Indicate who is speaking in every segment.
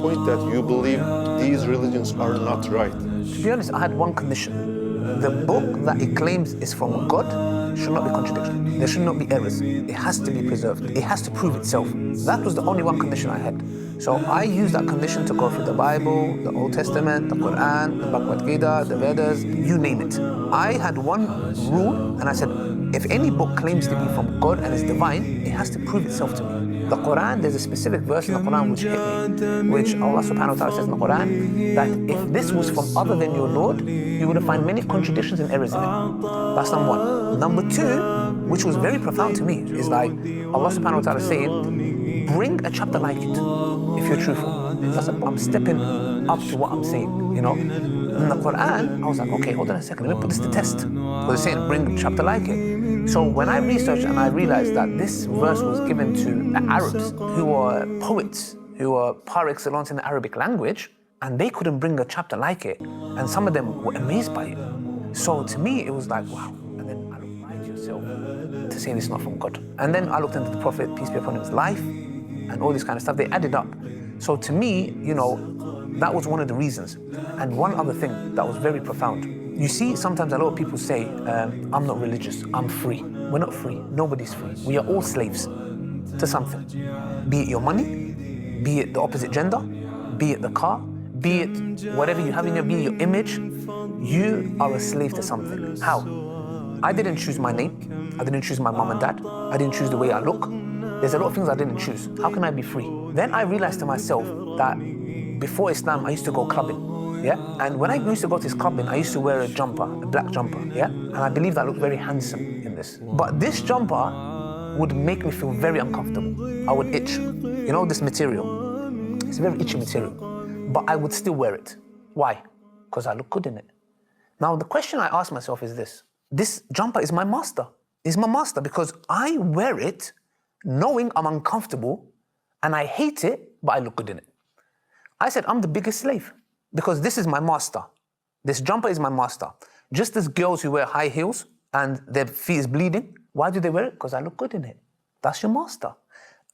Speaker 1: point that you believe these religions are not right?
Speaker 2: To be honest, I had one condition. The book that it claims is from God should not be contradictory. There should not be errors. It has to be preserved. It has to prove itself. That was the only one condition I had. So I used that condition to go through the Bible, the Old Testament, the Qur'an, the Bhagavad Gita, the Vedas, you name it. I had one rule, and I said, if any book claims to be from God and is divine, it has to prove itself to me. The Qur'an, there's a specific verse in the Qur'an which hit me, which Allah subhanahu wa ta'ala says in the Qur'an, that if this was from other than your Lord, you would find many contradictions and errors in it. That's number one. Number two, which was very profound to me, is like Allah subhanahu wa ta'ala saying, bring a chapter like it, if you're truthful. That's I'm stepping up to what I'm saying, you know. In the Qur'an, I was like, okay, hold on a second, let me put this to test. Because it's saying, bring a chapter like it. So when I researched and I realized that this verse was given to Arabs who were poets, who were par excellence in the Arabic language, and they couldn't bring a chapter like it, and some of them were amazed by it. So to me, it was like, wow. And then I looked right to yourself to say this is not from God. And then I looked into the Prophet, peace be upon him, his life, and all this kind of stuff. They added up. So to me, you know, that was one of the reasons. And one other thing that was very profound. You see, sometimes a lot of people say, I'm not religious, I'm free. We're not free, nobody's free. We are all slaves to something. Be it your money, be it the opposite gender, be it the car, be it whatever you have in your, be it your image, you are a slave to something. How? I didn't choose my name, I didn't choose my mom and dad, I didn't choose the way I look. There's a lot of things I didn't choose. How can I be free? Then I realized to myself that before Islam, I used to go clubbing, yeah? And when I used to go to this clubbing, I used to wear a jumper, a black jumper, yeah? And I believed I looked very handsome in this. But this jumper would make me feel very uncomfortable. I would itch. You know, this material, it's a very itchy material. But I would still wear it. Why? Because I look good in it. Now, the question I ask myself is this. This jumper is my master. It's my master because I wear it knowing I'm uncomfortable and I hate it, but I look good in it. I said, I'm the biggest slave because this is my master. This jumper is my master. Just as girls who wear high heels and their feet is bleeding, why do they wear it? Because I look good in it. That's your master.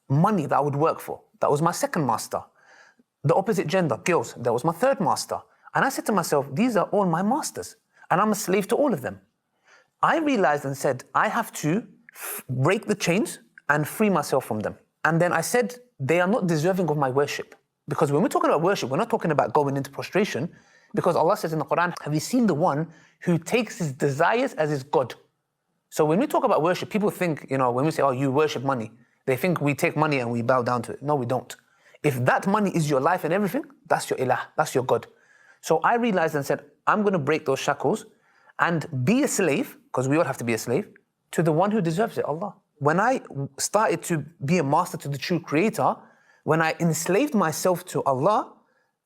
Speaker 2: Money that I would work for, that was my second master. The opposite gender, girls, that was my third master. And I said to myself, these are all my masters and I'm a slave to all of them. I realized and said, I have to break the chains and free myself from them. And then I said, they are not deserving of my worship. Because when we're talking about worship, we're not talking about going into prostration, because Allah says in the Qur'an, have you seen the one who takes his desires as his God? So when we talk about worship, people think, you know, when we say, oh, you worship money, they think we take money and we bow down to it. No, we don't. If that money is your life and everything, that's your ilah, that's your God. So I realized and said, I'm going to break those shackles and be a slave, because we all have to be a slave, to the one who deserves it, Allah. When I started to be a master to the true creator, when I enslaved myself to Allah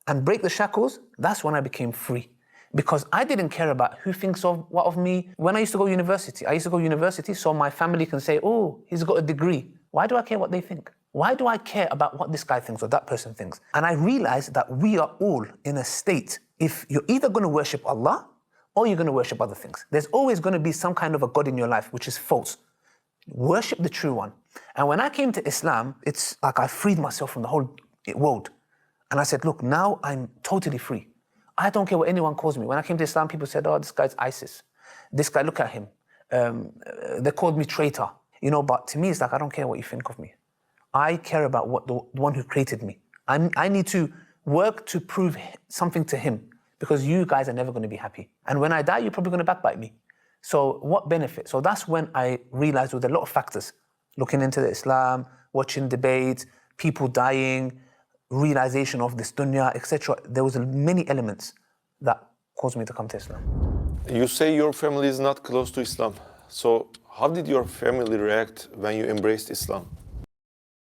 Speaker 2: and break the shackles, that's when I became free. Because I didn't care about who thinks of what of me. When I used to go to university, so my family can say, oh, he's got a degree. Why do I care what they think? Why do I care about what this guy thinks or that person thinks? And I realized that we are all in a state, if you're either going to worship Allah or you're going to worship other things. There's always going to be some kind of a God in your life, which is false. Worship the true one. And when I came to Islam, it's like I freed myself from the whole world. And I said, look, now I'm totally free. I don't care what anyone calls me. When I came to Islam, people said, oh, this guy's ISIS. This guy, look at him. They called me traitor. You know, but to me, it's like, I don't care what you think of me. I care about what the one who created me. I need to work to prove something to him, because you guys are never going to be happy. And when I die, you're probably going to backbite me. So what benefit? So that's when I realized with a lot of factors, looking into the Islam, watching debates, people dying, realization of this dunya, etc. There was many elements that caused me to come to Islam.
Speaker 1: You say your family is not close to Islam. So how did your family react when you embraced Islam?